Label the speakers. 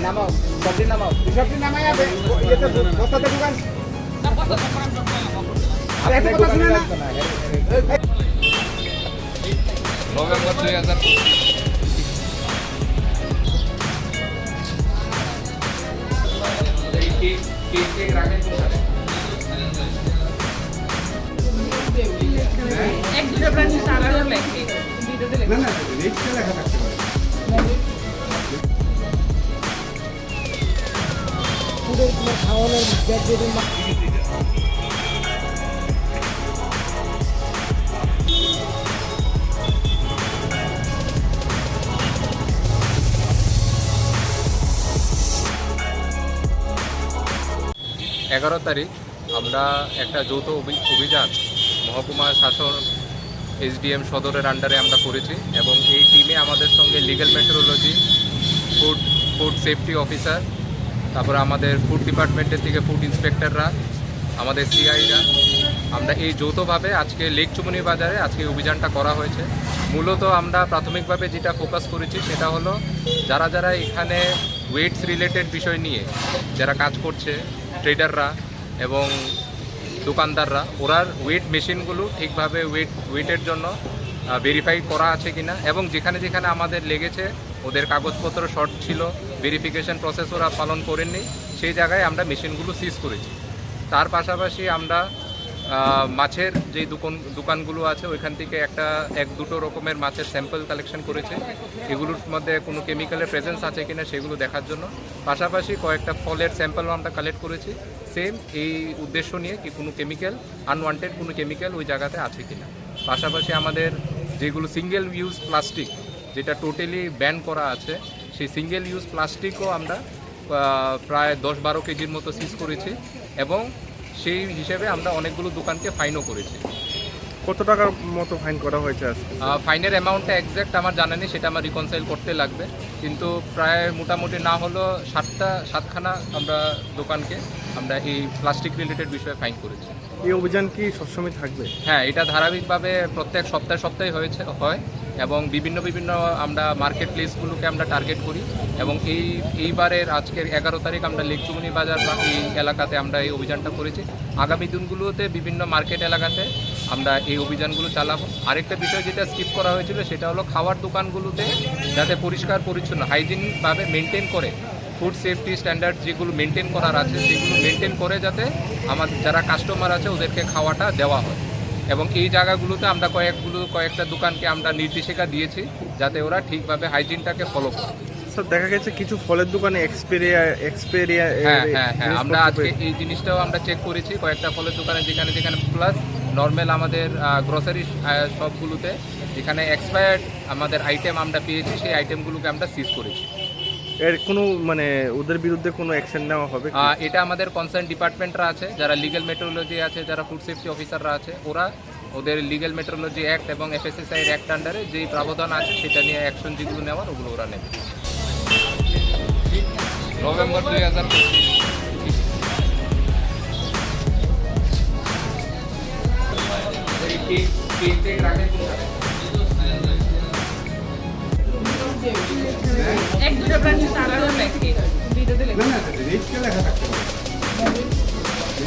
Speaker 1: নামাও সবজি নামাও সবজি নামাই আবে এটা বস্তাতে ঢুকান আরে এত কথা শুনে না
Speaker 2: নভেম্বর 2025 কেক রাখেন কোথায়
Speaker 3: এক দুটো ব্র্যান্ড স্টার্টার লেখে ভিডিওতে লেখে
Speaker 1: না রেটটা লেখা থাকতে পারে পুরো তোমার খাওয়ানোর ব্যাগ যদি
Speaker 2: এগারো তারিখ আমরা একটা যৌথ অভিযান মহকুমা শাসন এসডিএম সদরের আন্ডারে আমরা করেছি এবং এই টিমে আমাদের সঙ্গে legal metrology food safety officer তারপরে আমাদের ফুড ডিপার্টমেন্টের থেকে ফুড ইন্সপেক্টররা আমাদের সিআইরা আমরা এই যৌথভাবে আজকে লেক চুমনি বাজারে আজকে অভিযানটা করা হয়েছে। মূলত আমরা প্রাথমিকভাবে যেটা ফোকাস করেছি সেটা হলো যারা যারা এখানে ওয়েটস রিলেটেড বিষয় নিয়ে যারা কাজ করছে ট্রেডাররা এবং দোকানদাররা ওরা ওয়েট মেশিনগুলো ঠিকভাবে ওয়েটের জন্য ভেরিফাই করা আছে কিনা এবং যেখানে যেখানে আমাদের লেগেছে ওদের কাগজপত্র শর্ট ছিল ভেরিফিকেশন প্রসেস ওরা পালন করেননি সেই জায়গায় আমরা মেশিনগুলো সিজ করেছি। তার পাশাপাশি আমরা মাছের যে দোকানগুলো আছে ওইখান থেকে এক দুটো রকমের মাছের স্যাম্পল কালেকশন করেছে, এগুলোর মধ্যে কোনো কেমিক্যালের প্রেজেন্স আছে কিনা সেগুলো দেখার জন্য। পাশাপাশি কয়েকটা ফলের স্যাম্পলও আমরা কালেক্ট করেছি সেম এই উদ্দেশ্য নিয়ে কি কোনো কেমিক্যাল আনওয়ান্টেড কোনো কেমিক্যাল ওই জায়গাতে আছে কিনা। পাশাপাশি আমাদের যেগুলো সিঙ্গেল ইউজ প্লাস্টিক যেটা টোটালি ব্যান করা আছে সেই সিঙ্গেল ইউজ প্লাস্টিকও আমরা প্রায় 10-12 কেজির মতো সিজ করেছি এবং সেই হিসেবে আমরা অনেকগুলো দোকানকে ফাইনও করেছি।
Speaker 4: কত টাকার মতো ফাইন করা হয়েছে আজকে?
Speaker 2: ফাইনের অ্যামাউন্টটা এক্স্যাক্ট আমার জানা নেই, সেটা আমার রিকনসাইল করতে লাগবে, কিন্তু প্রায় মোটামুটি না হলেও 7খানা আমরা দোকানকে আমরা এই প্লাস্টিক রিলেটেড বিষয়ে ফাইন করেছি।
Speaker 4: এই অভিযান কি সবসময় থাকবে?
Speaker 2: হ্যাঁ, এটা ধারাবাহিকভাবে প্রত্যেক সপ্তাহে হয় এবং বিভিন্ন আমরা মার্কেট প্লেসগুলোকে আমরা টার্গেট করি এবং এইবারের আজকের 11 তারিখ আমরা লেক চুমনি বাজার এই এলাকাতে আমরা এই অভিযানটা করেছি। আগামী দিনগুলোতে বিভিন্ন মার্কেট এলাকাতে আমরা এই অভিযানগুলো চালাবো। আরেকটা বিষয় যেটা স্কিপ করা হয়েছিল সেটা হলো খাওয়ার দোকানগুলোতে যাতে পরিষ্কার পরিচ্ছন্ন হাইজিনভাবে মেনটেন করে ফুড সেফটি স্ট্যান্ডার্ড যেগুলো মেনটেন করার আছে সেগুলো মেনটেন করে যাতে আমাদের যারা কাস্টমার আছে ওদেরকে খাওয়াটা দেওয়া হয় এবং এই জায়গাগুলোতে আমরা কয়েকটা দোকানকে আমরা নির্দেশিকা দিয়েছি যাতে ওরা ঠিকভাবে হাইজিনটাকে ফলো করে।
Speaker 4: স্যার, দেখা গেছে কিছু ফলের দোকানে এক্সপেরিয়া
Speaker 2: হ্যাঁ আমরা আজকে এই জিনিসটাও আমরা চেক করেছি কয়েকটা ফলের দোকানে যেখানে প্লাস নর্মাল আমাদের গ্রোসারি শপগুলোতে যেখানে এক্সপায়ার্ড আমাদের আইটেম আমরা পেয়েছি সেই আইটেমগুলোকে আমরা সিজ করেছি।
Speaker 4: এর কোনো ওদের বিরুদ্ধে কোনো অ্যাকশন নেওয়া হবে?
Speaker 2: এটা আমাদের কনসার্ন ডিপার্টমেন্টরা আছে, যারা লিগ্যাল মেট্রোলজি আছে, যারা ফুড সেফটি অফিসাররা আছে, ওরা ওদের লিগ্যাল মেট্রোলজি অ্যাক্ট এবং FSSAI অ্যাক্ট আন্ডারে যেই প্রাবধান আছে সেটা নিয়ে অ্যাকশন যেগুলো নেওয়ার ওগুলো ওরা নেবে। নভেম্বর 2025 কেক রাখেন কোথায়?
Speaker 3: এক দুটো ব্র্যান্ড স্টার্টার লেখে ভিডিওতে লেখে
Speaker 1: না রেটটা লেখা থাকতে পারে